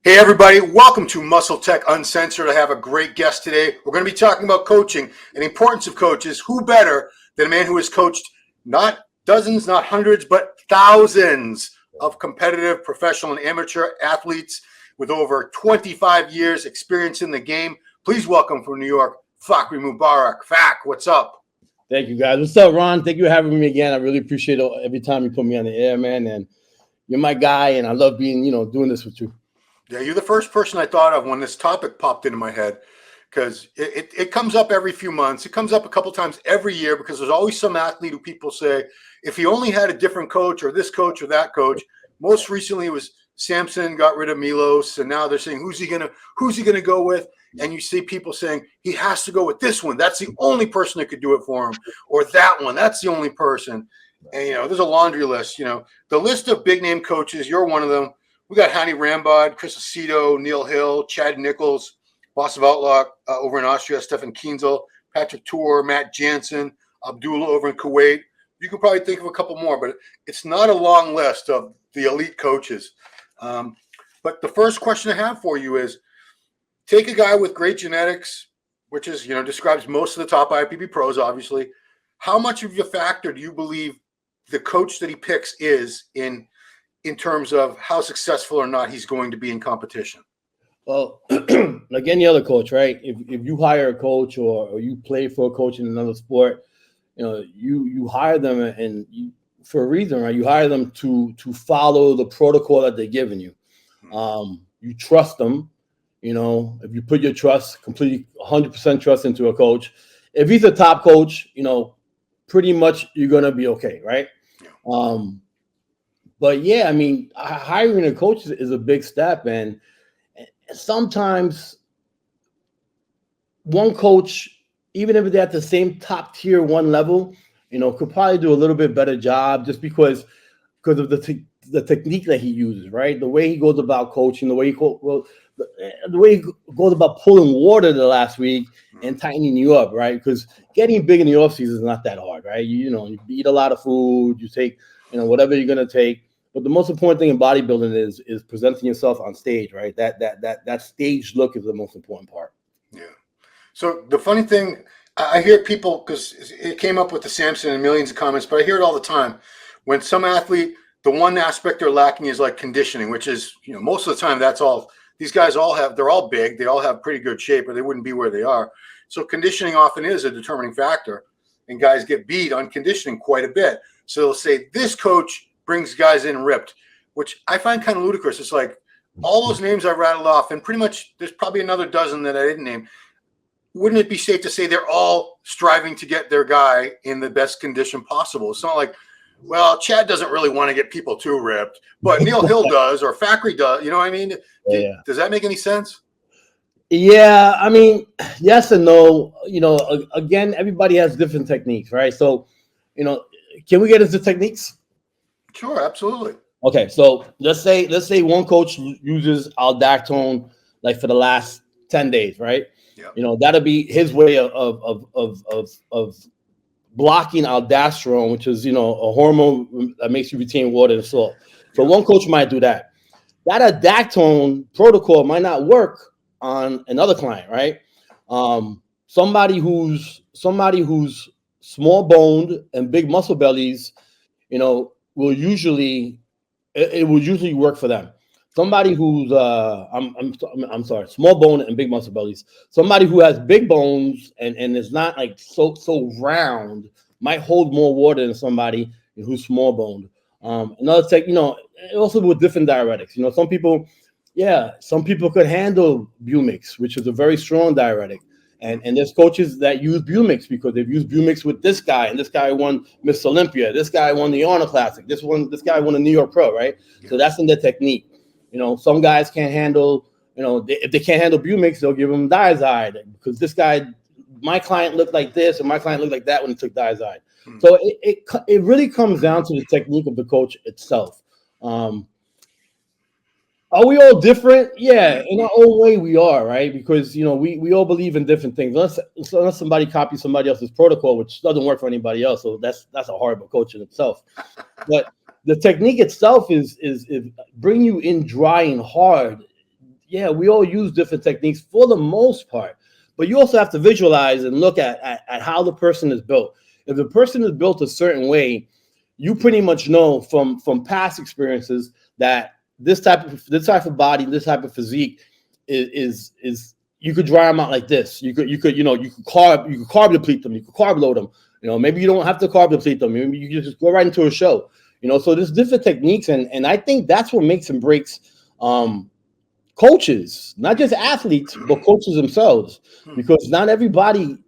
Hey everybody, welcome to MuscleTech Uncensored. I have a great guest today. We're going to be talking about coaching and the importance of coaches. Who better than a man who has coached not dozens, not hundreds, but thousands of competitive, professional, and amateur athletes with over 25 years experience in the game. Please welcome from New York, Fakhri Mubarak. Fak, what's up? Thank you, guys. What's up, Ron? Thank you for having me again. I really appreciate it every time you put me on the air, man. And you're my guy, and I love being, doing this with you. Yeah, you're the first person I thought of when this topic popped into my head, because it comes up every few months. It comes up a couple times every year because there's always some athlete who people say, if he only had a different coach or this coach or that coach. Most recently it was Samson got rid of Milos, and now they're saying, who's he gonna go with? And you see people saying he has to go with this one. That's the only person that could do it for him, or that one. That's the only person. And there's a laundry list. The list of big name coaches. You're one of them. We got Hani Rambod, Chris Aceto, Neil Hill, Chad Nichols, Boss of Outlaw over in Austria, Stefan Kienzel, Patrick Tour, Matt Jansen, Abdullah over in Kuwait. You could probably think of a couple more, but it's not a long list of the elite coaches. But the first question I have for you is, take a guy with great genetics, which is, describes most of the top IFBB pros, obviously. How much of a factor do you believe the coach that he picks is in terms of how successful or not he's going to be in competition? Well, like any other coach, right? If you hire a coach or you play for a coach in another sport, you hire them and for a reason, right? You hire them to follow the protocol that they're giving you. You trust them. If you put your trust, completely 100% trust into a coach, if he's a top coach, pretty much you're gonna be okay, right? Yeah. But yeah, I mean, hiring a coach is a big step, and sometimes one coach, even if they're at the same top tier one level, could probably do a little bit better job just because of the technique that he uses, right? The way he goes about coaching, the way he goes about pulling water the last week and tightening you up, right? Because getting big in the offseason is not that hard, right? You eat a lot of food, you take, whatever you're gonna take. But the most important thing in bodybuilding is presenting yourself on stage, right? That stage look is the most important part. Yeah. So the funny thing, I hear people, because it came up with the Samson and millions of comments, but I hear it all the time. When some athlete, the one aspect they're lacking is like conditioning, which is, most of the time that's all. These guys they're all big. They all have pretty good shape or they wouldn't be where they are. So conditioning often is a determining factor, and guys get beat on conditioning quite a bit. So they'll say this coach brings guys in ripped, which I find kind of ludicrous. It's like all those names I rattled off, and pretty much there's probably another dozen that I didn't name. Wouldn't it be safe to say they're all striving to get their guy in the best condition possible? It's not like, well, Chad doesn't really want to get people too ripped, but Neil Hill does, or Fahkri does. You know what I mean? Yeah. Does that make any sense? Yeah, I mean, yes and no. Again, everybody has different techniques, right? So, can we get into techniques? Sure, absolutely. Okay, so let's say one coach uses aldactone like for the last 10 days, right? Yeah. That'll be his way of blocking aldosterone, which is a hormone that makes you retain water and salt. So one coach might do that. That aldactone protocol might not work on another client, right? Somebody who's small boned and big muscle bellies, will usually work for them. Somebody who's I'm sorry, small bone and big muscle bellies. Somebody who has big bones and is not like so round might hold more water than somebody who's small boned. Another tech, also with different diuretics. Some people could handle Bumix, which is a very strong diuretic. And there's coaches that use Bumix because they've used Bumix with this guy, and this guy won Miss Olympia. This guy won the Honor Classic. This guy won a New York Pro, right? So that's in their technique. Some guys can't handle, if they can't handle Bumix, they'll give them Diazide because this guy, my client looked like this and my client looked like that when he took Diazide. So it really comes down to the technique of the coach itself. Are we all different? Yeah, in our own way we are, right? Because we all believe in different things. Unless somebody copies somebody else's protocol, which doesn't work for anybody else, so that's a horrible coach in itself. But the technique itself is bring you in dry and hard. yeah, we all use different techniques for the most part, but you also have to visualize and look at how the person is built. If the person is built a certain way, you pretty much know from past experiences that this type of body, this type of physique is you could dry them out like this. You could carb deplete them, you could carb load them. Maybe you don't have to carb deplete them. Maybe you just go right into a show. So there's different techniques, and I think that's what makes and breaks coaches, not just athletes, but coaches themselves, because not everybody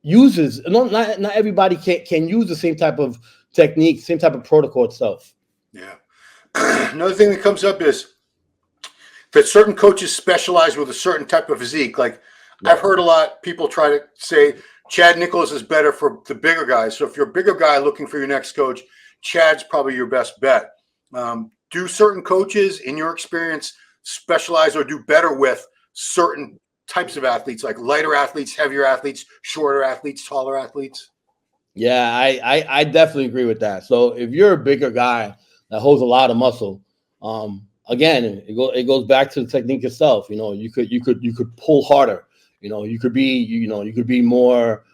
not everybody can use the same type of technique, same type of protocol itself. Yeah. Another thing that comes up is that certain coaches specialize with a certain type of physique. Like I've heard a lot people try to say Chad Nichols is better for the bigger guys. So if you're a bigger guy looking for your next coach, Chad's probably your best bet. Do certain coaches, in your experience, specialize or do better with certain types of athletes, like lighter athletes, heavier athletes, shorter athletes, taller athletes? Yeah, I definitely agree with that. So if you're a bigger guy that holds a lot of muscle, again, it goes back to the technique itself. You could pull harder. You could be more.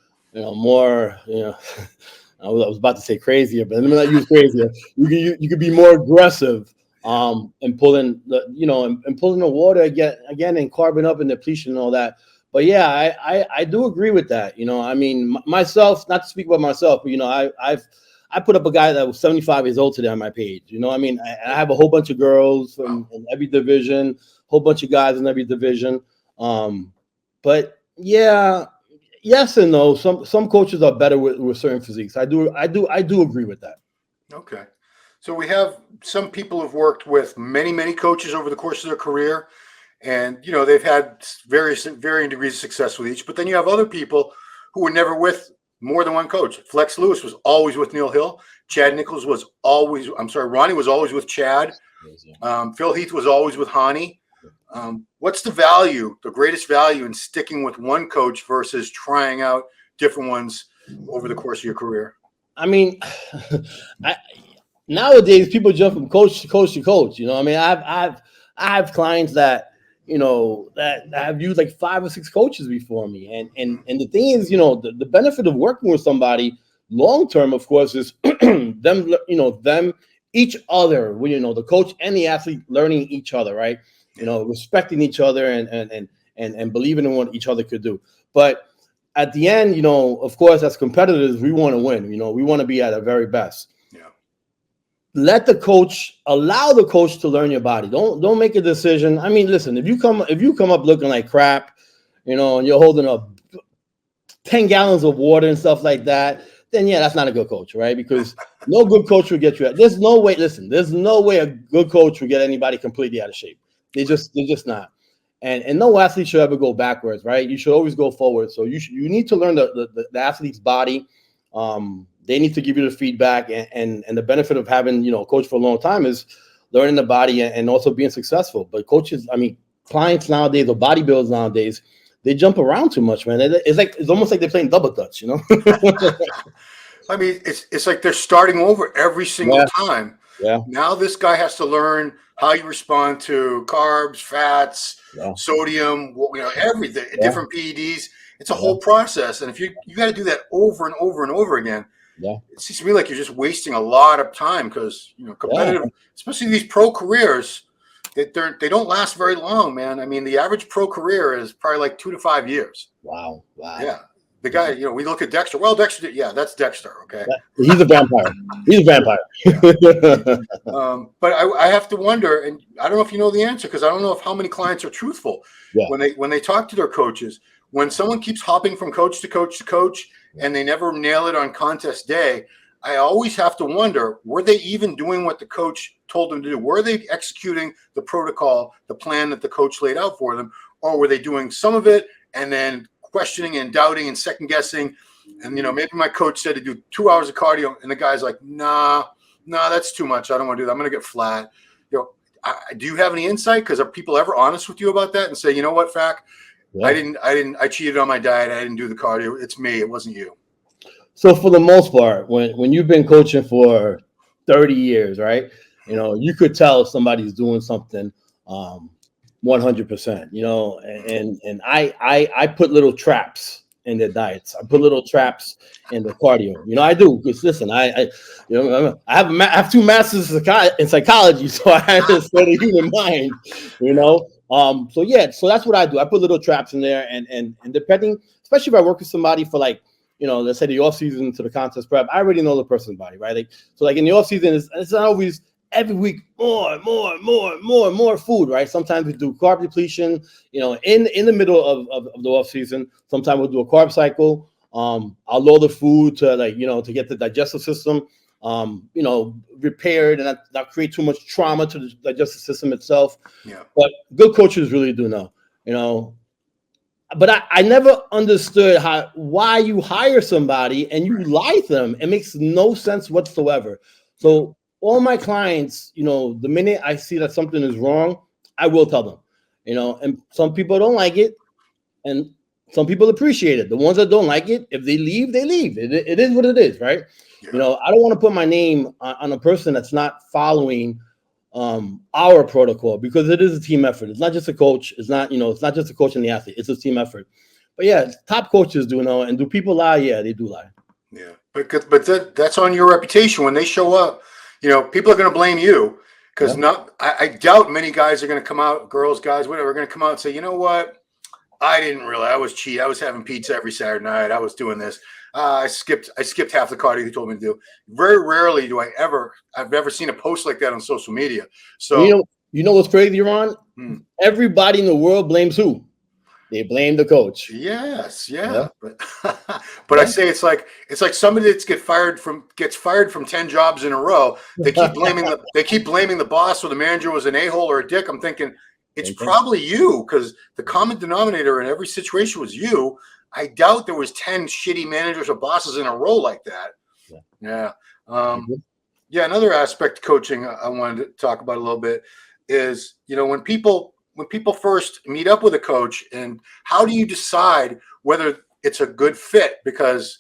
I was about to say crazier, but let me not use crazier. You could be more aggressive, and pulling the water again and carbon up and depletion and all that. But yeah, I do agree with that. I mean, myself, not to speak about myself, but I put up a guy that was 75 years old today on my page. I mean, I have a whole bunch of girls from every division, whole bunch of guys in every division. But yeah, yes and no. Some coaches are better with certain physiques. I do agree with that. Okay. So we have some people who've worked with many coaches over the course of their career, and they've had varying degrees of success with each. But then you have other people who were never with more than one coach. Flex Lewis was always with Neil Hill. Chad Nichols Ronnie was always with Chad. Phil Heath was always with Hani. What's the greatest value in sticking with one coach versus trying out different ones over the course of your career? I mean, nowadays people jump from coach to coach to coach. I mean, I have clients that that have used like 5 or 6 coaches before me, and the thing is, the benefit of working with somebody long term, of course, is them each other. The coach and the athlete learning each other, right? Respecting each other and believing in what each other could do. But at the end, of course, as competitors, we want to win. We want to be at our very best. Yeah. Allow the coach to learn your body. Don't make a decision. I mean, listen, if you come up looking like crap, and you're holding up 10 gallons of water and stuff like that, then yeah, that's not a good coach, right? Because no good coach will get you. There's no way a good coach will get anybody completely out of shape. They're just not. And no athlete should ever go backwards, right? You should always go forward. So you need to learn the athlete's body. They need to give you the feedback, and the benefit of having a coach for a long time is learning the body and also being successful. But coaches, I mean, clients nowadays or bodybuilders nowadays, they jump around too much, man. It's almost like they're playing double dutch, I mean, it's like they're starting over every single time. Yeah. Now this guy has to learn how you respond to carbs, fats, sodium, everything, different PEDs. It's a whole process, and if you got to do that over and over and over again, it seems to me like you're just wasting a lot of time, because competitive, especially these pro careers, they don't last very long, man. I mean, the average pro career is probably like 2 to 5 years. Wow. Yeah. The guy, we look at Dexter. Well, Dexter, that's Dexter. Okay. He's a vampire. But I have to wonder, and I don't know if you know the answer, because I don't know how many clients are truthful when they talk to their coaches. When someone keeps hopping from coach to coach to coach and they never nail it on contest day, I always have to wonder, were they even doing what the coach told them to do? Were they executing the protocol, the plan that the coach laid out for them? Or were they doing some of it and then questioning and doubting and second guessing? And, maybe my coach said to do 2 hours of cardio, and the guy's like, nah, that's too much. I don't want to do that. I'm going to get flat. Do you have any insight? Because are people ever honest with you about that and say, you know what, Fak? Yeah. I cheated on my diet. I didn't do the cardio. It's me. It wasn't you. So for the most part, when you've been coaching for 30 years, right, you could tell if somebody's doing something 100%. You know, and I put little traps in their diets. I put little traps in the cardio. You know, I do. Because listen, you know, I have 2 masters in psychology, so I understand the human mind. You know, so yeah, so that's what I do. I put little traps in there, and depending, especially if I work with somebody for like, you know, let's say the off season to the contest prep, I already know the person's body, right? Like, so like in the off season, it's not always every week more food, right? Sometimes we do carb depletion, you know, in the middle of the off season. Sometimes we'll do a carb cycle. I'll load the food to, like, you know, to get the digestive system, you know, repaired and not create too much trauma to the digestive system itself. Yeah. But good coaches really do know, you know. But I never understood why you hire somebody and you lie to them. It makes no sense whatsoever. So all my clients, you know, the minute I see that something is wrong, I will tell them, you know, and some people don't like it and some people appreciate it. The ones that don't like it, if they leave, they leave. It is what it is, right? Yeah. You know, I don't want to put my name on a person that's not following our protocol, because it is a team effort. It's not just a coach. It's not, you know, it's not just a coach and the athlete. It's a team effort. But yeah, top coaches do know. And do people lie? Yeah, they do lie. Yeah, but that's on your reputation. When they show up, you know, people are going to blame you, because I doubt many guys are going to come out, girls, guys, whatever, are going to come out and say, you know what, I was cheating. I was having pizza every Saturday night. I was doing this. I skipped half the cardio you told me to do. Very rarely do I've ever seen a post like that on social media. So you know what's crazy, Ron? Everybody in the world blames who? They blame the coach. Yes, yeah. But I say it's like somebody that gets fired from 10 jobs in a row. They keep blaming the boss, or the manager was an a-hole or a dick. I'm thinking it's probably you, because the common denominator in every situation was you. I doubt there was 10 shitty managers or bosses in a row like that. Yeah. Another aspect of coaching I wanted to talk about a little bit is, you know, when people first meet up with a coach, and how do you decide whether it's a good fit? Because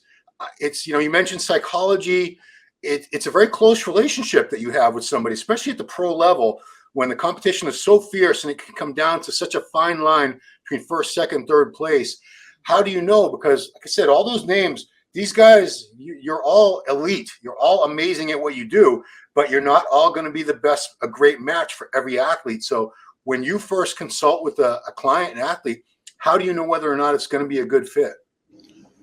it's, you know, you mentioned psychology. It's a very close relationship that you have with somebody, especially at the pro level, when the competition is so fierce and it can come down to such a fine line between first, second, third place. How do you know? Because like I said, all those names, these guys, you're all elite. You're all amazing at what you do, but you're not all going to be a great match for every athlete. So when you first consult with a client and athlete, how do you know whether or not it's going to be a good fit?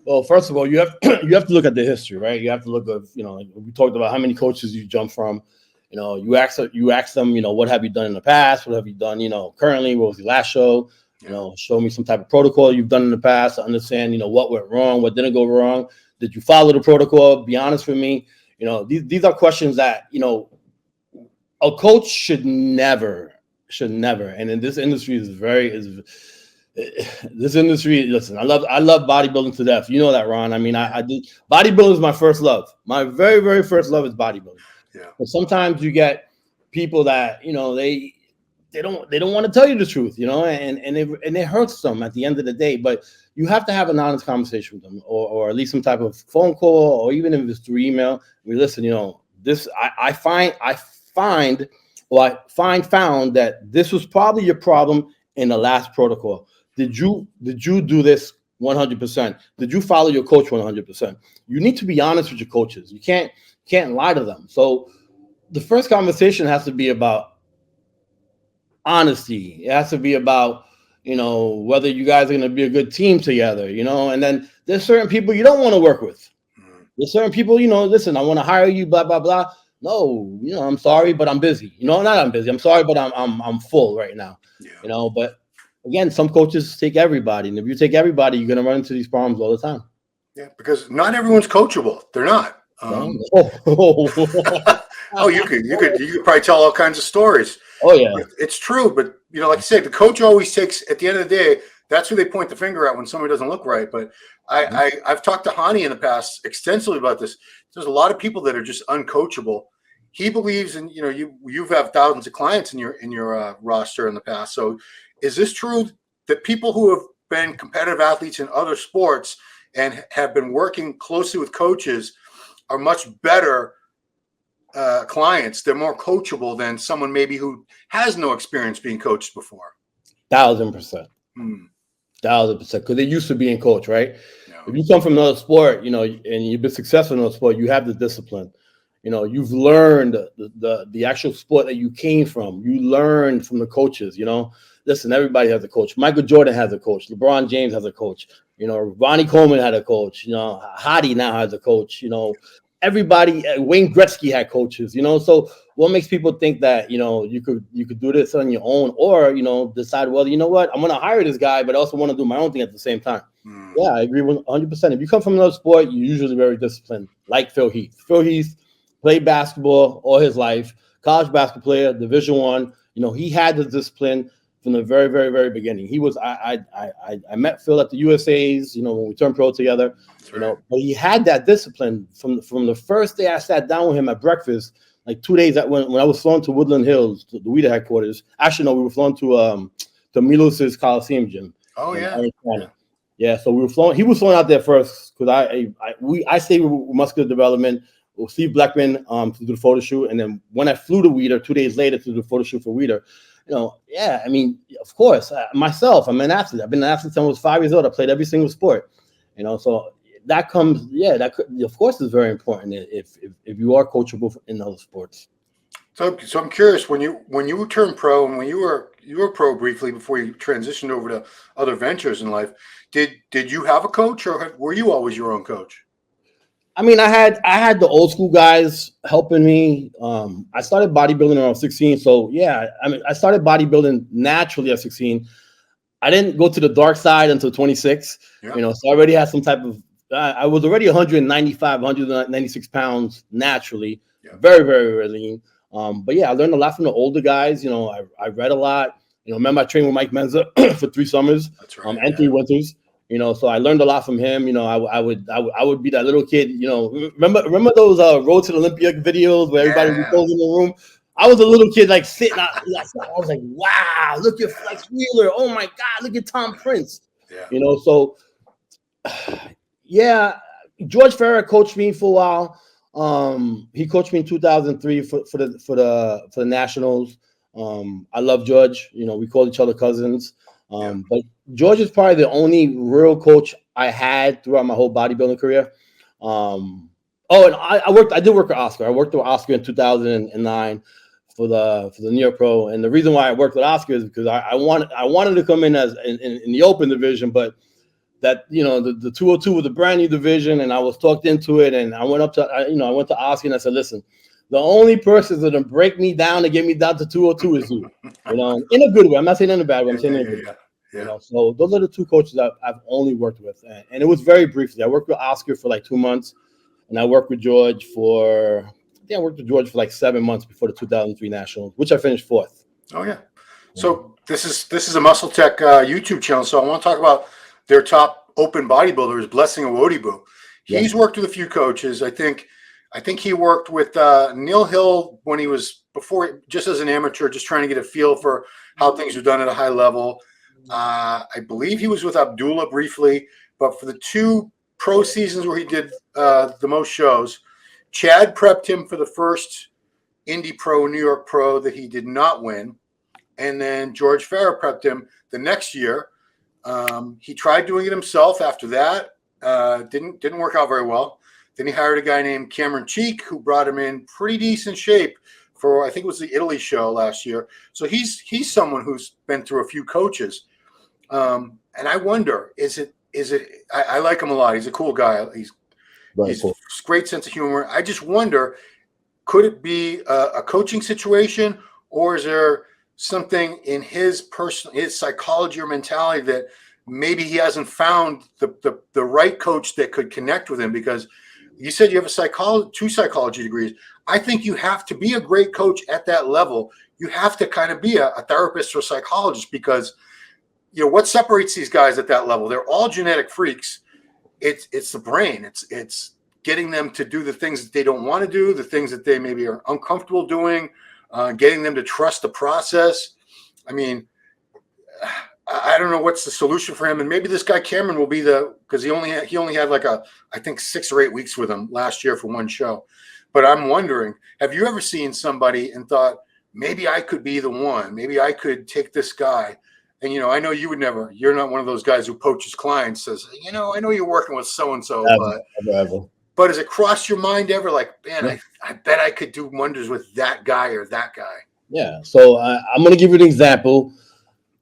Well, first of all, you have to look at the history, right? You have to look at, you know, we talked about how many coaches you jump from. You know, you ask them, you know, what have you done in the past? What have you done, you know, currently? What was your last show? You know, show me some type of protocol you've done in the past to understand, you know, what went wrong, what didn't go wrong. Did you follow the protocol? Be honest with me. You know, these are questions that, you know, a coach should never. And in this industry this industry, listen, I love bodybuilding to death. You know that, Ron. I mean, I do. Bodybuilding is my first love. My very, very first love is bodybuilding. Yeah. But sometimes you get people that, you know, they don't want to tell you the truth, you know, and it hurts them at the end of the day. But you have to have an honest conversation with them, or at least some type of phone call, or even if it's through email. We listen, you know, this I found that this was probably your problem in the last protocol. Did you do this 100%? Did you follow your coach 100%? You need to be honest with your coaches. You can't lie to them. So the first conversation has to be about honesty. It has to be about, you know, whether you guys are going to be a good team together, you know. And then there's certain people you don't want to work with. There's certain people, you know, listen, I want to hire you, blah, blah, blah. No, you know, I'm sorry, but I'm busy. You know, not I'm busy. I'm sorry, but I'm full right now. Yeah. You know, but again, some coaches take everybody, and if you take everybody, you're gonna run into these problems all the time. Yeah, because not everyone's coachable. They're not. You could probably tell all kinds of stories. Oh yeah, it's true. But you know, like I said, the coach always takes, at the end of the day, that's who they point the finger at when somebody doesn't look right. But I've talked to Hani in the past extensively about this. There's a lot of people that are just uncoachable. He believes in, you know, you've had thousands of clients in your roster in the past. So is this true that people who have been competitive athletes in other sports and have been working closely with coaches are much better clients? They're more coachable than someone maybe who has no experience being coached before. 1,000%. Hmm. 1,000%. Because they used to being coach, right? No. If you come from another sport, you know, and you've been successful in another sport, you have the discipline. You know, you've learned the actual sport that you came from. You learned from the coaches, you know. Listen, everybody has a coach. Michael Jordan has a coach. LeBron James has a coach. You know, Ronnie Coleman had a coach. You know, Hadi now has a coach. You know, everybody, Wayne Gretzky had coaches, you know. So what makes people think that, you know, you could do this on your own, or, you know, decide, well, you know what, I'm going to hire this guy, but I also want to do my own thing at the same time. Yeah, I agree with 100%. If you come from another sport, you're usually very disciplined, like Phil Heath. Phil Heath played basketball all his life, college basketball player, Division I. You know, he had the discipline from the very, very, very beginning. He was, I met Phil at the USA's, you know, when we turned pro together. That's you know, but he had that discipline from the first day I sat down with him at breakfast, like 2 days when I was flown to Woodland Hills, to the WIDA headquarters. Actually, no, we were flown to Milos's Coliseum gym. Oh, yeah. Yeah, so we were flown. He was flown out there first because I stayed with Muscular Development with Steve Blackman to do the photo shoot, and then when I flew to WIDA 2 days later to do the photo shoot for WIDA, you know, yeah, I mean, of course, myself, I'm an athlete. I've been an athlete since I was 5 years old. I played every single sport, you know, so that comes, yeah, that could, of course, is very important if you are coachable in those sports. So I'm curious, when you turned pro and when you were pro briefly before you transitioned over to other ventures in life, did you have a coach, or were you always your own coach? I mean, I had the old school guys helping me. I started bodybuilding around 16, so yeah, I mean, I started bodybuilding naturally at 16. I didn't go to the dark side until 26. Yeah. You know, so I already had some type of. I was already 195, 196 pounds naturally, yeah. Very, very, very lean. But yeah, I learned a lot from the older guys. You know, I read a lot. You know, remember I trained with Mike Menza for 3 summers, that's right, and 3 winters. You know, so I learned a lot from him. You know, I would be that little kid. You know, remember those Road to the Olympia videos where everybody was in the room. I was a little kid, like sitting. I was like, wow, look at Flex Wheeler. Oh my God, look at Tom Prince. Yeah. You know, so yeah, George Farah coached me for a while. He coached me in 2003 for the Nationals. I love George. You know, we call each other cousins. But George is probably the only real coach I had throughout my whole bodybuilding career. And I did work with Oscar. I worked with Oscar in 2009 for the New York Pro. And the reason why I worked with Oscar is because I wanted to come in as in the open division, but that, you know, the 202 was a brand new division, and I was talked into it. And I went I went to Oscar and I said, listen, the only person that's going to break me down and get me down to 202 is you. You know, in a good way. I'm not saying in a bad way. I'm saying in a good way. Yeah. You know, so those are the 2 coaches I've only worked with. And it was very briefly. I worked with Oscar for like 2 months, and I worked with George for like 7 months before the 2003 Nationals, which I finished 4th. Oh, yeah. So this is a MuscleTech YouTube channel. So I want to talk about their top open bodybuilders, Blessing Awodibu. He's worked with a few coaches. I think he worked with Neil Hill when he was just as an amateur, just trying to get a feel for how things were done at a high level. I believe he was with Abdullah briefly, but for the 2 pro seasons where he did the most shows, Chad prepped him for the first Indy Pro, New York Pro that he did not win. And then George Farah prepped him the next year. He tried doing it himself after that. Didn't work out very well. Then he hired a guy named Cameron Cheek, who brought him in pretty decent shape for, I think it was the Italy show last year. So he's someone who's been through a few coaches. And I wonder, I like him a lot. He's a cool guy. He's cool. Great sense of humor. I just wonder, could it be a coaching situation, or is there something in his psychology or mentality that maybe he hasn't found the right coach that could connect with him? Because you said you have 2 psychology degrees. I think you have to be a great coach at that level. You have to kind of be a therapist or a psychologist, because, you know, what separates these guys at that level? They're all genetic freaks. It's the brain. It's getting them to do the things that they don't want to do, the things that they maybe are uncomfortable doing, getting them to trust the process. I mean, I don't know what's the solution for him. And maybe this guy Cameron will be because he only had like I think 6 or 8 weeks with him last year for one show. But I'm wondering, have you ever seen somebody and thought, maybe I could be the one, maybe I could take this guy And, you know, I know you would never, you're not one of those guys who poaches clients, says, you know, I know you're working with so-and-so, but has it crossed your mind ever? Like, man, I bet I could do wonders with that guy or that guy. Yeah. So I'm going to give you an example.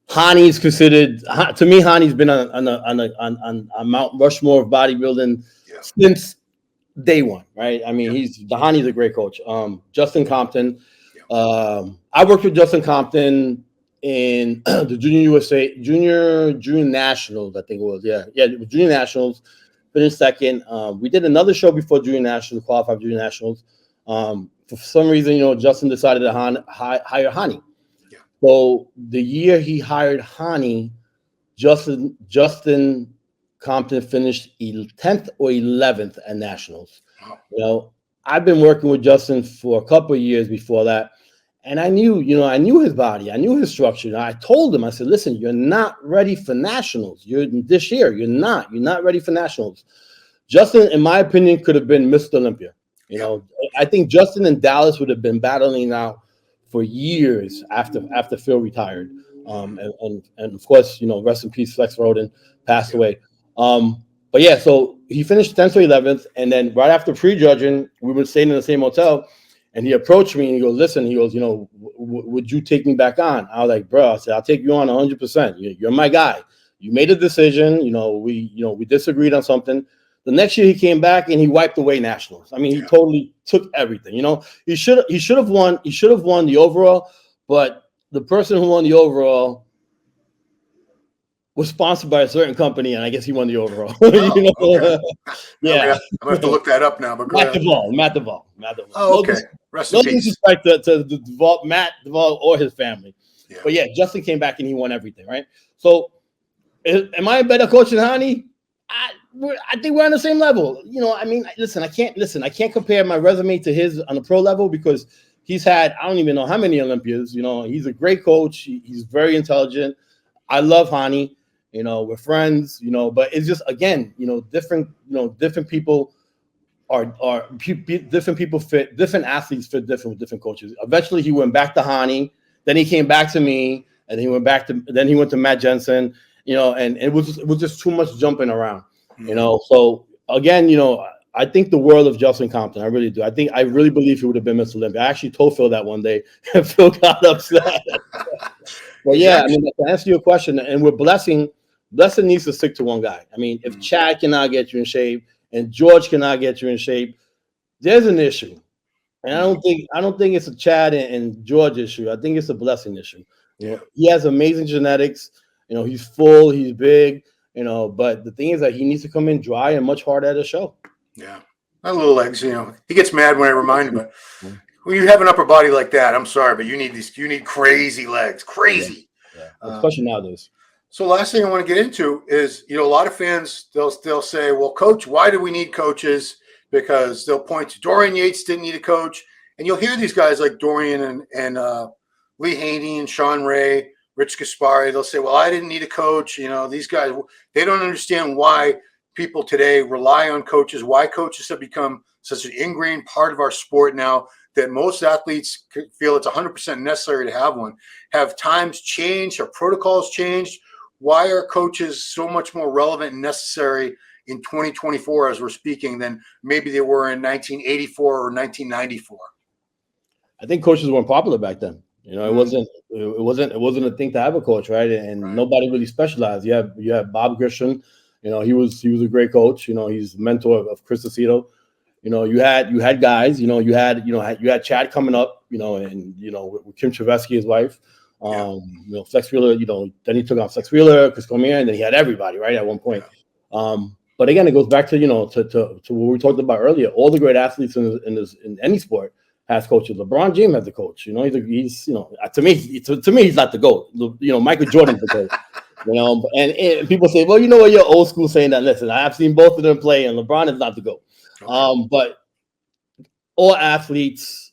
Hani's considered, to me, Hani's been on Mount Rushmore of bodybuilding since day one, right? I mean, Hani's a great coach. Justin Compton. I worked with Justin Compton in the Junior Nationals, I think it was. Yeah, it was Junior Nationals. Finished second. We did another show before Junior Nationals, qualified Junior Nationals. For some reason, you know, Justin decided to hire Hani. Yeah. So the year he hired Hani, Justin Compton finished 10th or 11th at Nationals. Wow. You know, I've been working with Justin for a couple of years before that. And I knew his body. I knew his structure. I told him, I said, listen, you're not ready for Nationals. This year. You're not ready for Nationals. Justin, in my opinion, could have been Mr. Olympia. You know, I think Justin and Dallas would have been battling out for years after Phil retired. And of course, you know, rest in peace, Flex Roden passed away. But yeah, so he finished 10th or 11th. And then right after prejudging, we were staying in the same hotel. And he approached me and he goes, listen, he goes, you know, would you take me back on? I was like, bro, I said, I'll take you on 100%. You're my guy. You made a decision. We disagreed on something. The next year he came back and he wiped away Nationals. I mean, he totally took everything. You know, he should have won. He should have won the overall, but the person who won the overall was sponsored by a certain company, and I guess he won the overall. You know? Okay. Yeah, I'm gonna have to look that up now. But Matt Duvall. Oh, okay. Rest in peace. No disrespect to Matt Duvall or his family. Yeah. But yeah, Justin came back and he won everything, right? So, am I a better coach than Hani? I think we're on the same level. You know, I mean, I can't compare my resume to his on the pro level because he's had, I don't even know how many Olympias. You know, he's a great coach. He's very intelligent. I love Hani. You know, we're friends, you know, but it's just, again, different people different people fit, different athletes fit different with different coaches. Eventually he went back to Hani, then he came back to me, and he went to Matt Jensen, you know, and it was just too much jumping around, you know. So again, you know, I think the world of Justin Compton. I really do. I really believe he would have been Mr. Olympia. I actually told Phil that one day, and Phil got upset. Well, yeah, I mean, to answer your question, and we're Blessing needs to stick to one guy. I mean, if Chad cannot get you in shape and George cannot get you in shape, there's an issue. And I don't think it's a Chad and George issue. I think it's a Blessing issue. You know, he has amazing genetics. You know, he's full, he's big. You know, but the thing is that he needs to come in dry and much harder at a show. Yeah, not little legs. You know, he gets mad when I remind him. But when you have an upper body like that, I'm sorry, but you need crazy legs, crazy. Yeah. Especially nowadays. So last thing I want to get into is, you know, a lot of fans, they'll say, well, coach, why do we need coaches? Because they'll point to Dorian Yates didn't need a coach. And you'll hear these guys like Dorian and Lee Haney and Sean Ray, Rich Gaspari. They'll say, well, I didn't need a coach. You know, these guys, they don't understand why people today rely on coaches, why coaches have become such an ingrained part of our sport now that most athletes feel it's 100% necessary to have one. Have times changed? Have protocols changed? Why are coaches so much more relevant and necessary in 2024 as we're speaking than maybe they were in 1984 or 1994? I think coaches weren't popular back then. You know, it wasn't a thing to have a coach, right? And nobody really specialized. You have Bob Grisham. You know, he was a great coach. You know, he's the mentor of Chris Aceto. You know, you had guys. You had Chad coming up. You know, and with Kim Travesky, his wife. Flex Wheeler, then he took on Flex Wheeler, Chris Cormier, and then he had everybody, right, at one point. But again, it goes back to, to what we talked about earlier. All the great athletes in any sport has coaches. LeBron James has a coach. To me, he's not the GOAT. Michael Jordan's the GOAT. And people say, well, you're old school saying that. Listen, I have seen both of them play, and LeBron is not the GOAT. But all athletes,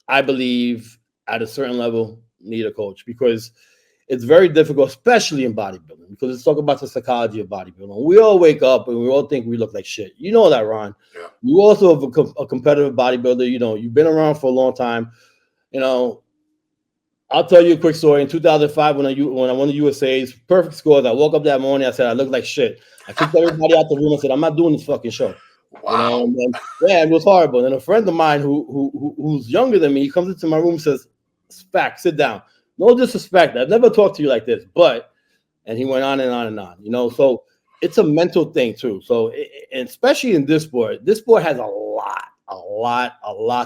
I believe, at a certain level, need a coach, because it's very difficult, especially in bodybuilding, because let's talk about the psychology of bodybuilding. We all wake up and we all think we look like shit. You know that, Ron. Yeah. You also have a competitive bodybuilder. You've been around for a long time. I'll tell you a quick story. In 2005, when I won the USA's perfect scores, I woke up that morning. I said I looked like shit. I kicked everybody out the room. I said I'm not doing this fucking show. Wow. And then, yeah, it was horrible. And a friend of mine who's younger than me, he comes into my room and says, "Spaq, sit down. No disrespect. I've never talked to you like this, but." And he went on and on and on. So it's a mental thing too. So, and especially in this sport has a lot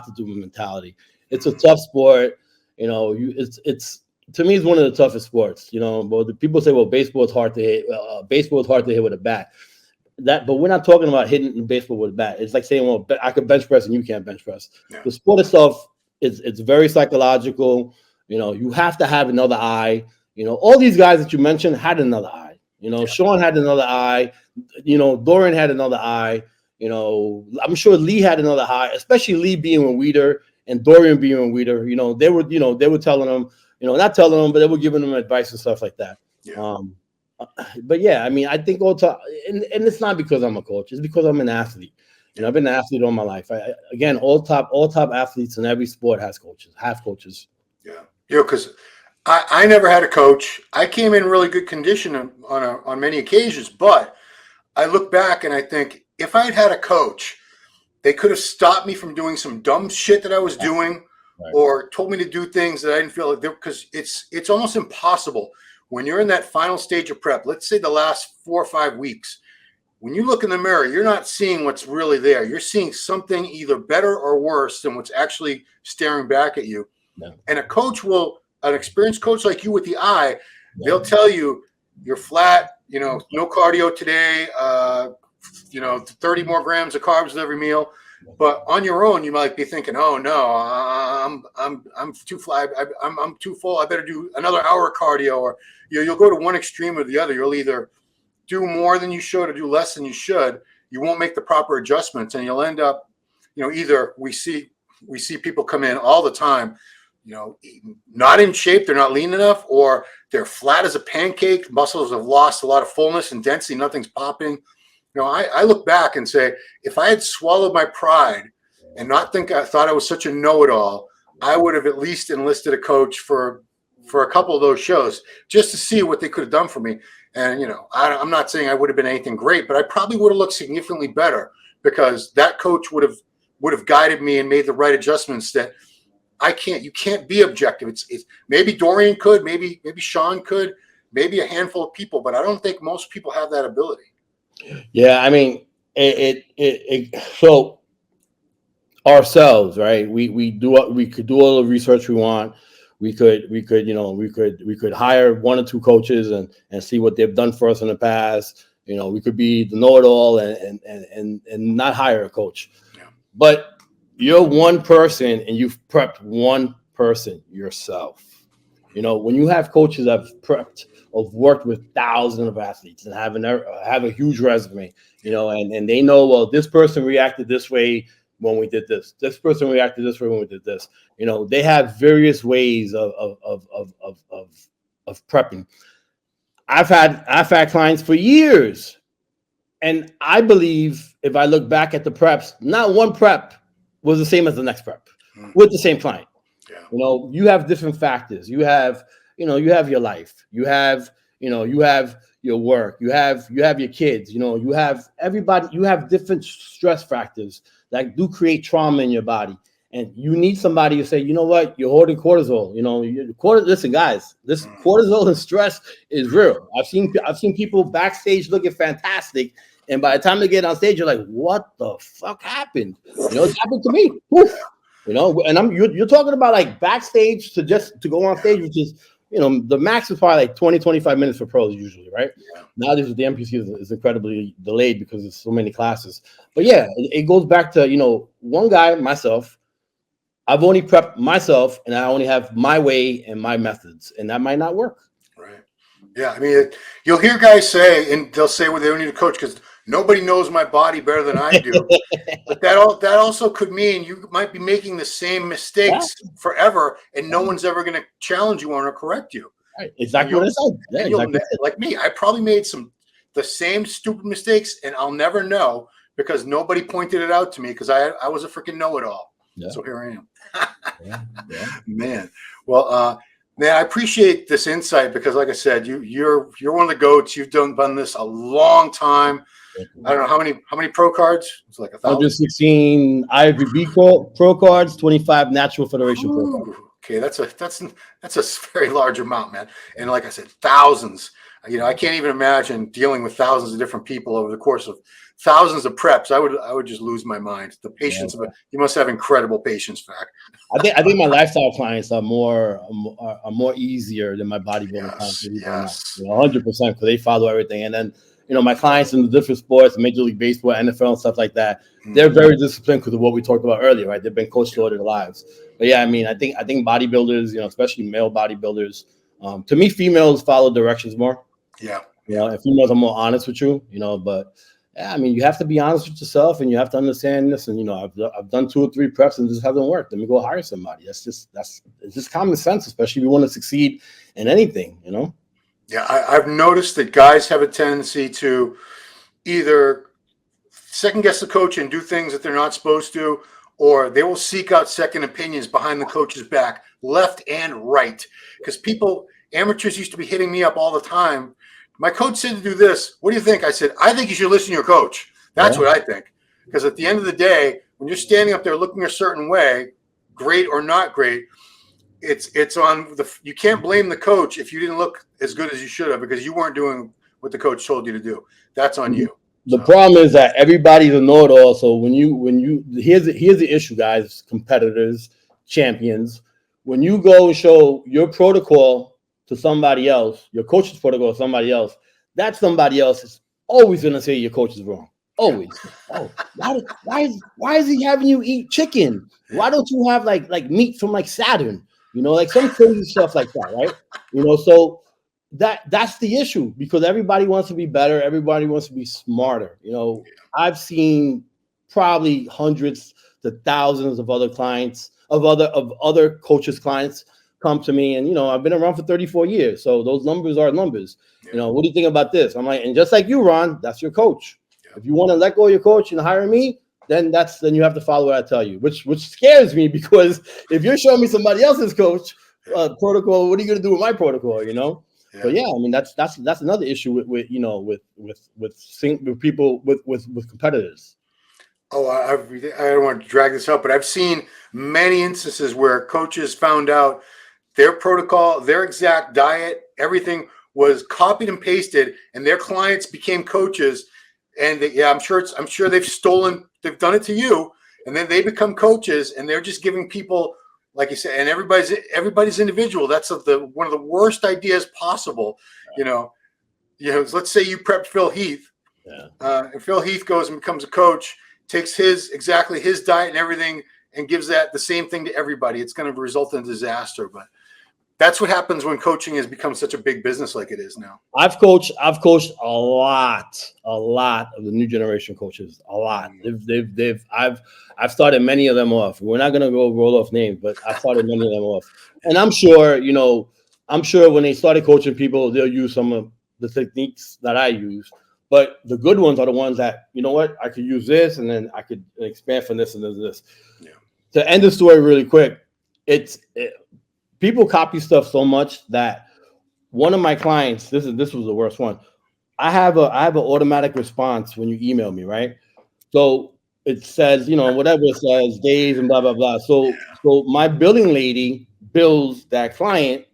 to do with mentality. It's a tough sport. It's to me, it's one of the toughest sports. But the people say, well, baseball is hard to hit. Baseball is hard to hit with a bat. But we're not talking about hitting the baseball with a bat. It's like saying, well, I can bench press and you can't bench press. Yeah. The sport itself it's very psychological. You have to have another eye. All these guys that you mentioned had another eye. Sean had another eye. Dorian had another eye. I'm sure Lee had another eye, especially Lee being a weeder and Dorian being a weeder. They were telling them, not telling them, but they were giving them advice and stuff like that. Yeah. But yeah, I mean, I think all time, and it's not because I'm a coach; it's because I'm an athlete. I've been an athlete all my life. Again, all top athletes in every sport have coaches. Yeah, because I never had a coach. I came in really good condition on many occasions, but I look back and I think if I had had a coach, they could have stopped me from doing some dumb shit that I was doing, or told me to do things that I didn't feel like, because it's almost impossible when you're in that final stage of prep. Let's say the last 4 or 5 weeks, when you look in the mirror, you're not seeing what's really there. You're seeing something either better or worse than what's actually staring back at you. No. And an experienced coach like you with the eye, they'll tell you you're flat, no cardio today, 30 more grams of carbs with every meal. But on your own, you might be thinking, oh no, I'm too flat. I'm too full. I better do another hour of cardio. Or you'll go to one extreme or the other. You'll either do more than you should or do less than you should. You won't make the proper adjustments, and you'll end up, either we see people come in all the time, not in shape, they're not lean enough, or they're flat as a pancake. Muscles have lost a lot of fullness and density. Nothing's popping. I look back and say, if I had swallowed my pride and I thought I was such a know-it-all, I would have at least enlisted a coach for a couple of those shows just to see what they could have done for me. And, I'm not saying I would have been anything great, but I probably would have looked significantly better because that coach would have guided me and made the right adjustments that you can't be objective. It's maybe Dorian could, maybe Sean could, maybe a handful of people, but I don't think most people have that ability. Yeah, I mean, so ourselves, right? We could do all the research we want. We could hire 1 or 2 coaches and see what they've done for us in the past. We could be the know-it-all and not hire a coach. Yeah. But you're one person and you've prepped one person yourself. When you have coaches that have prepped or worked with thousands of athletes and have a huge resume, and they know, well, this person reacted this way when we did this. This person reacted this way when we did this. They have various ways of prepping. I've had clients for years, and I believe if I look back at the preps, not one prep was the same as the next prep with the same client. Yeah. You have different factors. You have your life. You have your work. You have your kids. You have everybody. You have different stress factors that do create trauma in your body. And you need somebody to say, you know what, you're holding cortisol. Listen, guys, this cortisol and stress is real. I've seen people backstage looking fantastic, and by the time they get on stage, you're like, what the fuck happened? It's happened to me. Poof. And you're talking about like backstage to go on stage, which is, the max is probably like 20, 25 minutes for pros usually, right? Yeah. Nowadays the MPC is incredibly delayed because there's so many classes. But yeah, it goes back to, one guy, myself, I've only prepped myself and I only have my way and my methods, and that might not work. Right. Yeah. I mean, you'll hear guys say, and they'll say, well, they don't need a coach because nobody knows my body better than I do. But that also could mean you might be making the same mistakes forever, and no one's ever going to challenge you on or correct you. Right. Exactly what I said. Yeah, exactly. Like me, I probably made the same stupid mistakes, and I'll never know because nobody pointed it out to me because I was a freaking know-it-all. Yeah. So here I am. Yeah. Man. Well, Man, I appreciate this insight because, like I said, you're one of the goats. You've done this a long time. I don't know how many pro cards. It's like 1,000. 116 IFBB pro cards, 25 Natural Federation pro cards. Okay, that's a very large amount, man. And like I said, thousands. You know, I can't even imagine dealing with thousands of different people over the course of thousands of preps. I would just lose my mind. The patience of it. You must have incredible patience, Fak. I think my lifestyle clients are more easier than my bodybuilding clients. Yes. 100% because they follow everything. And then, you know, my clients in the different sports, Major League Baseball, NFL, and stuff like that, they're very disciplined because of what we talked about earlier, right? They've been coached throughout their lives. But yeah, I mean, I think bodybuilders, you know, especially male bodybuilders, to me, females follow directions more. Yeah. You know, and females are more honest with you, you know, but yeah, I mean, you have to be honest with yourself and you have to understand this. And, you know, I've done 2 or 3 preps and this hasn't worked. Let me go hire somebody. It's just common sense, especially if you want to succeed in anything, you know? Yeah. I've noticed that guys have a tendency to either second guess the coach and do things that they're not supposed to, or they will seek out second opinions behind the coach's back, left and right. Because amateurs used to be hitting me up all the time. My coach said to do this. What do you think? I said, I think you should listen to your coach. That's what I think. Because at the end of the day, when you're standing up there looking a certain way, great or not great, it's on you can't blame the coach if you didn't look as good as you should have because you weren't doing what the coach told you to do. That's on you. The problem is that everybody's a know-it-all. So when you here's the issue, guys, competitors, champions. When you go and show your protocol to somebody else, your coach's protocol to somebody else, that somebody else is always going to say your coach is wrong. Always. Oh, why is he having you eat chicken? Why don't you have like meat from like Saturn? You know, like some crazy stuff like that, right? You know, so that's the issue because everybody wants to be better. Everybody wants to be smarter. You know, I've seen probably hundreds to thousands of other clients of other coaches' clients come to me, and you know, I've been around for 34 years, so those numbers are numbers. Yeah. You know, what do you think about this? I'm like, and just like you, Ron, that's your coach. Yeah. If you want to let go of your coach and hire me, then you have to follow what I tell you, which scares me because if you're showing me somebody else's coach protocol, what are you going to do with my protocol? You know. Yeah. So yeah, I mean that's another issue with people with competitors. Oh, I don't want to drag this up, but I've seen many instances where coaches found out their protocol, their exact diet, everything was copied and pasted, and their clients became coaches. And I'm sure they've done it to you, and then they become coaches, and they're just giving people, like you said, and everybody's individual. That's one of the worst ideas possible. You know, let's say you prepped Phil Heath, and Phil Heath goes and becomes a coach, takes his diet and everything, and gives that the same thing to everybody. It's going to result in disaster. But that's what happens when coaching has become such a big business like it is now. I've coached a lot of the new generation coaches. A lot. I've started many of them off. We're not gonna go roll off names, but I started many of them off. And I'm sure when they started coaching people, they'll use some of the techniques that I use. But the good ones are the ones that, you know what, I could use this and then I could expand from this and this. Yeah. To end the story really quick, people copy stuff so much that one of my clients, this was the worst one. I have an automatic response when you email me, right? So it says, whatever it says, days and blah, blah, blah. So my billing lady bills that client.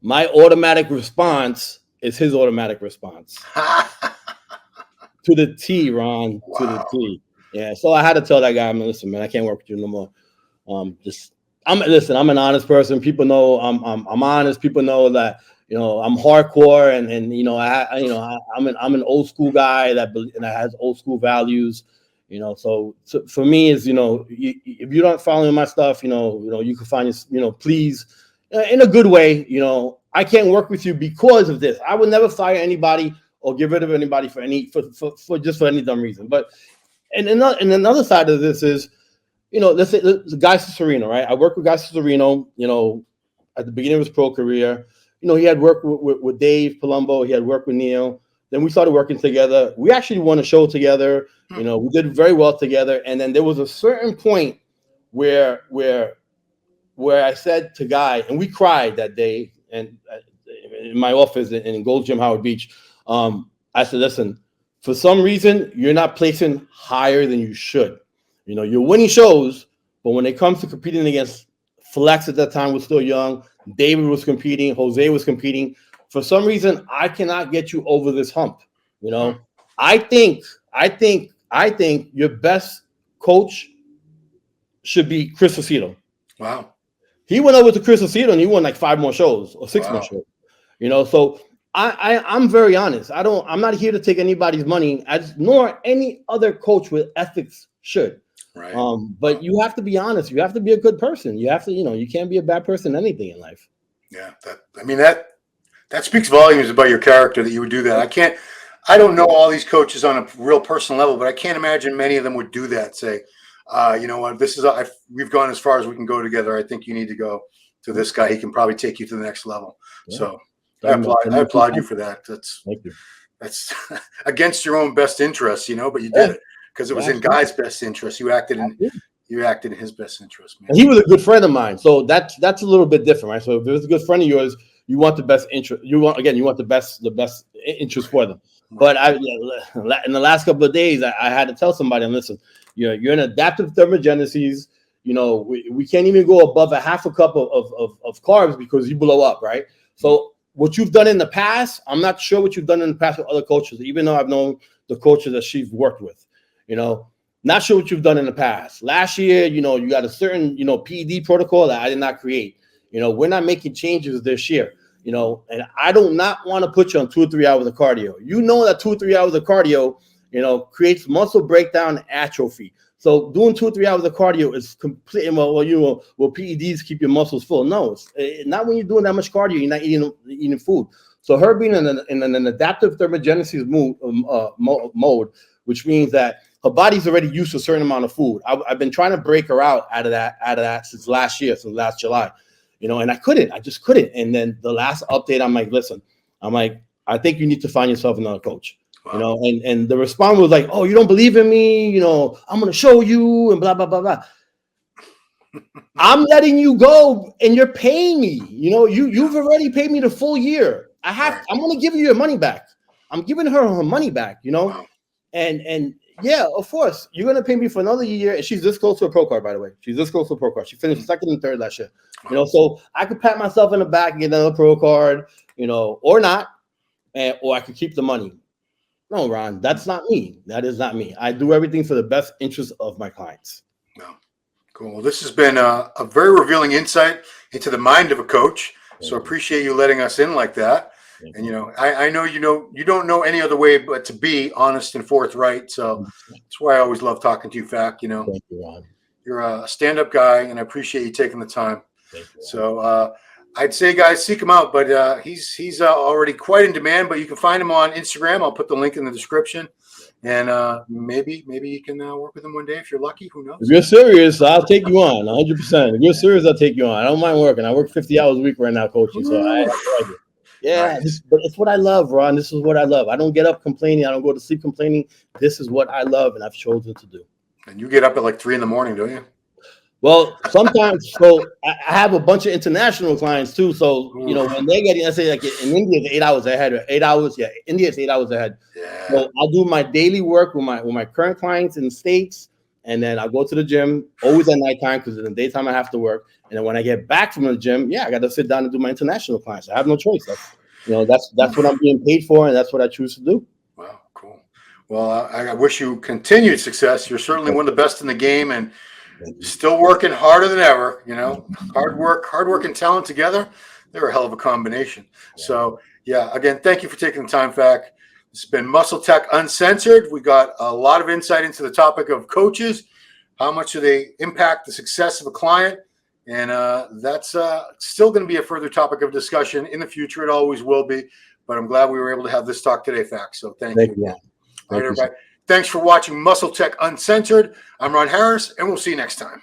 My automatic response is his automatic response. To the T, Ron. Wow. To the T. Yeah. So I had to tell that guy, listen, man, I can't work with you no more. I'm an honest person. People know I'm honest. People know that I'm hardcore, and I'm an old school guy that has old school values. So for me is if you don't follow my stuff, you can find please in a good way. I can't work with you because of this. I would never fire anybody or get rid of anybody for any dumb reason. But and another side of this is. Let's say the Guy Cicerino, right? I worked with Guy Cicerino, at the beginning of his pro career. He had worked with Dave Palumbo. He had worked with Neil. Then we started working together. We actually won a show together. We did very well together. And then there was a certain point where where I said to Guy, and we cried that day, and in my office in Gold Gym, Howard Beach, I said, listen, for some reason, you're not placing higher than you should. You know, you're winning shows, but when it comes to competing against Flex at that time was still young, David was competing, Jose was competing. For some reason, I cannot get you over this hump. You know, I think your best coach should be Chris Aceto. Wow. He went over to Chris Aceto and he won like 5 more shows or 6 more shows. You know, so I'm very honest. I'm not here to take anybody's money, nor any other coach with ethics should. Right. But you have to be honest. You have to be a good person. You have to, you know, you can't be a bad person in anything in life. Yeah. That speaks volumes about your character that you would do that. I don't know all these coaches on a real personal level, but I can't imagine many of them would do that. Say, you know what, we've gone as far as we can go together. I think you need to go to this guy. He can probably take you to the next level. Yeah. So I applaud you for that. That's against your own best interests, you know, but you did it because it was in Guy's best interest. You acted in his best interest, man. And he was a good friend of mine. So that's a little bit different, right? So if it was a good friend of yours, you want the best interest. You want the best interest for them. But in the last couple of days, I had to tell somebody, listen, you're an adaptive thermogenesis. You know, we can't even go above a half a cup of carbs because you blow up, right? So what you've done in the past, I'm not sure what you've done in the past with other coaches, even though I've known the coaches that she's worked with. You know, not sure what you've done in the past. Last year, you know, you got a certain, you know, PED protocol that I did not create. You know, we're not making changes this year. You know, and I do not want to put you on 2 or 3 hours of cardio. You know that 2 or 3 hours of cardio, you know, creates muscle breakdown and atrophy. So doing 2 or 3 hours of cardio is completely, will PEDs keep your muscles full? No, it's not when you're doing that much cardio, you're not eating food. So her being in an adaptive thermogenesis mode, which means that her body's already used to a certain amount of food. I've been trying to break her out of that since last July. You know, and I just couldn't. And then the last update, I'm like, listen, I think you need to find yourself another coach. Wow. You know, and the response was like, oh, you don't believe in me, you know, I'm going to show you and blah, blah, blah, blah. I'm letting you go and you're paying me. You know, you've already paid me the full year. I'm going to give you your money back. I'm giving her money back, you know, wow. And yeah, of course, you're going to pay me for another year. And she's this close to a pro card, by the way. She's this close to a pro card. She finished second and third last year. You know, so I could pat myself in the back and get another pro card, you know, or not, or I could keep the money. No, Ron, that's not me. That is not me. I do everything for the best interest of my clients. No. Cool. Well, this has been a very revealing insight into the mind of a coach. So appreciate you letting us in like that. And, you know, I know you don't know any other way but to be honest and forthright. So that's why I always love talking to you, Fak. You know, thank you, Ron. You're a stand-up guy, and I appreciate you taking the time. Thank you, so I'd say, guys, seek him out. But he's already quite in demand. But you can find him on Instagram. I'll put the link in the description. And maybe you can work with him one day if you're lucky. Who knows? If you're serious, I'll take you on 100%. If you're serious, I'll take you on. I don't mind working. I work 50 hours a week right now coaching. So I like it. Yeah, nice. But it's what I love, Ron. This is what I love. I don't get up complaining. I don't go to sleep complaining. This is what I love, and I've chosen to do. And you get up at like 3 in the morning, don't you? Well, sometimes. So I have a bunch of international clients too. So you know when they get, let's say like in India, it's 8 hours ahead. 8 hours, yeah. India is 8 hours ahead. Yeah. So I'll do my daily work with my current clients in the States, and then I'll go to the gym always at nighttime because in the daytime I have to work. And then when I get back from the gym, I got to sit down and do my international clients. I have no choice. That's what I'm being paid for, and that's what I choose to do. Wow, cool. Well, I wish you continued success. You're certainly one of the best in the game, and still working harder than ever. You know, hard work, and talent together, they're a hell of a combination. So, again, thank you for taking the time, Fak. It's been MuscleTech Uncensored. We got a lot of insight into the topic of coaches. How much do they impact the success of a client? And that's still going to be a further topic of discussion in the future. It always will be. But I'm glad we were able to have this talk today, Fak. So thank you. All right, everybody. Thanks for watching MuscleTech Uncensored. I'm Ron Harris, and we'll see you next time.